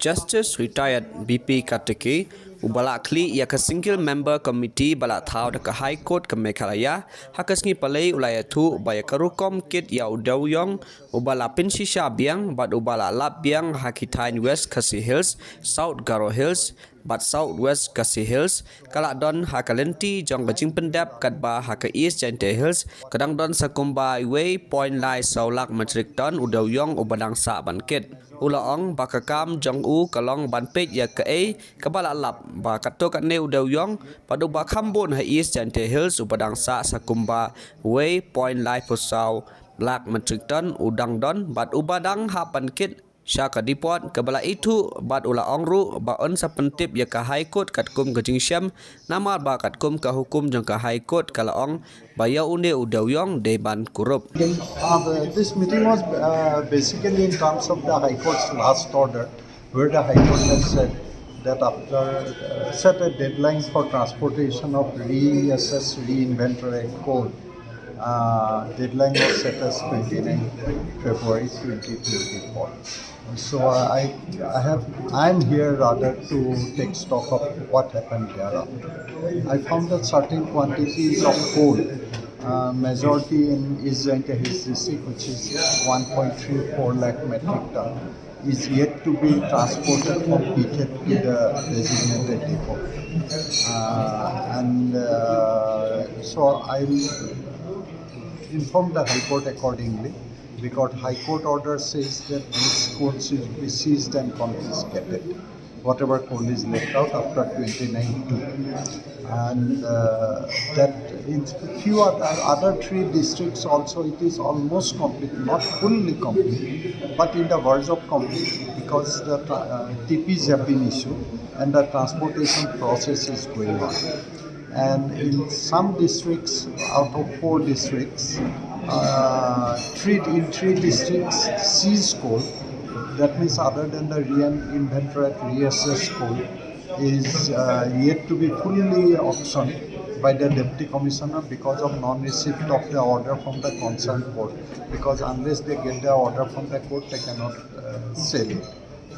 Justice retired BP Katakey ubala kli ya ka single member committee bala thau da High Court ka Meghalaya hakasngi palai ulaya thu baya karukom kit ya Dewïong ubala pinsi biang bad ubala lap biang hakitain West Khasi Hills South Garo Hills bad South West Khasi Hills kala don hakalenti jong gajing pendap katba haka East Jaiñtia Hills kadang don sakumba way point lai saulak metric ton Dewïong ubadangsa bankit ulaong bakakam jong u kalong banpej ya ka kabala lap ba Katto Katne Dewïong padu ba khambon ha East Jaiñtia Hills upadangsa sakumba way point lai pusau lak metric ton udang don bat ubadang ha bankit Syaka dipot kabala itu bat ulaong ru ba on sa pentip ya ka High Court katkum gajing syam nama ba katkum ka hukum jong ka High Court kalaong baya une Dewïong de ban kurup. This meeting was basically in terms of the High Court's last order, where the High Court has said that after set a deadline for transportation of reassess, reinventory coal. Deadline was set as 29 February 2024. So I'm here rather to take stock of what happened thereafter. I found that certain quantities of coal, majority in East Jaiñtia Hills district, which is 1.34 lakh metric ton, is yet to be transported from pithead to the designated depot. So I'll inform the High Court accordingly, because High Court order says that this coal should be seized and confiscated, whatever coal is left out after 29/2. And that in few other three districts also it is almost complete, not fully complete, but in the verge of complete, because the TPs have been issued and the transportation process is going on. And in some districts, out of 4 districts, in 3 districts seized coal, that means other than the reinventory reassessed coal, is yet to be fully auctioned by the Deputy Commissioner because of non-receipt of the order from the concerned court, because unless they get the order from the court, they cannot sell it.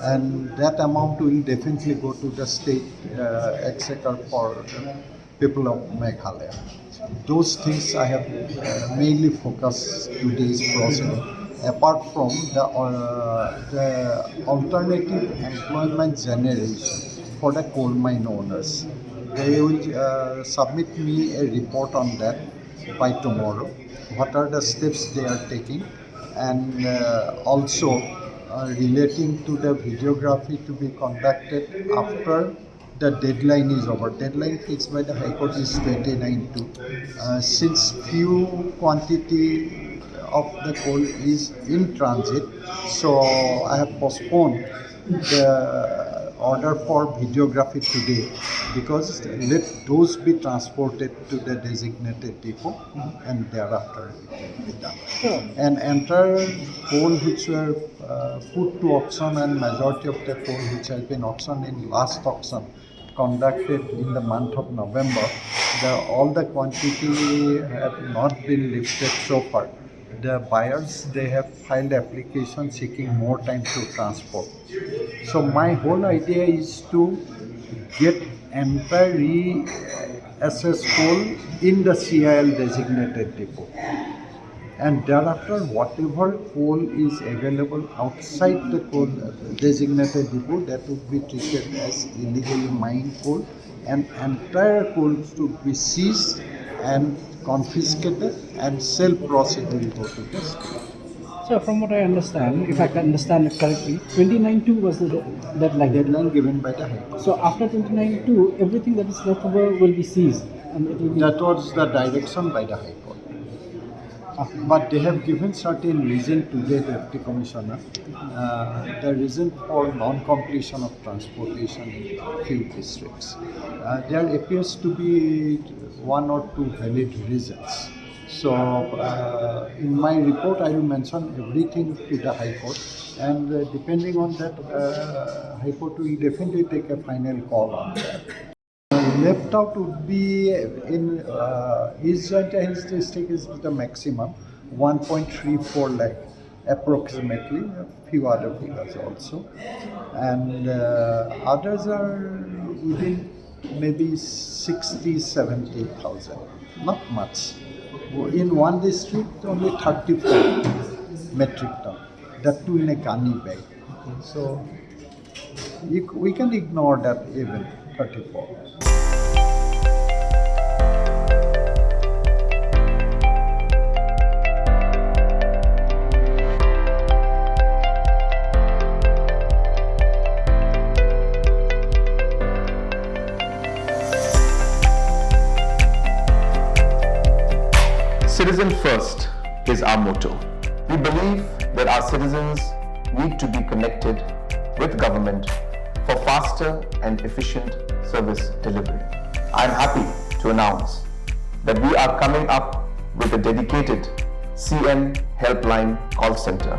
And that amount will definitely go to the state exchequer for people of Meghalaya. Those things I have mainly focused today's proceeding. Apart from the alternative employment generation for the coal mine owners, they will submit me a report on that by tomorrow. What are the steps they are taking, and also relating to the videography to be conducted after the deadline is over. Deadline fixed by the High Court is 29/2. Since few quantity of the coal is in transit, so I have postponed the order for videography today, because let those be transported to the designated depot and thereafter it will be done. Sure. And entire coal which were put to auction, and majority of the coal which has been auctioned in last auction conducted in the month of November, all the quantity have not been lifted so far. The buyers, they have filed application seeking more time to transport. So my whole idea is to get entire reassessed coal in the CIL designated depot. And thereafter, whatever coal is available outside the coal designated depot, that would be treated as illegally mined coal, and entire coal should be seized and confiscated, and sale process will go to the state. So from what I understand, if I can understand it correctly, 29/2 was the Deadline given by the High Court. So after 29/2, everything that is left over will be seized, and it will be. That was the direction by the High Court. But they have given certain reason to the Deputy Commissioner. The reason for non-completion of transportation in few districts. There appears to be 1 or 2 valid reasons. So in my report I will mention everything to the High Court, and depending on that, High Court will definitely take a final call on that. Left out would be in East Jaiñtia Hills district is the maximum 1.34 lakh approximately, a few other figures also. And others are within maybe 60, 70,000, not much. In one district, only 34 metric ton, that too in a gunny bag. So we can ignore that even 34. Citizen first is our motto. We believe that our citizens need to be connected with government for faster and efficient service delivery. I am happy to announce that we are coming up with a dedicated CM helpline call center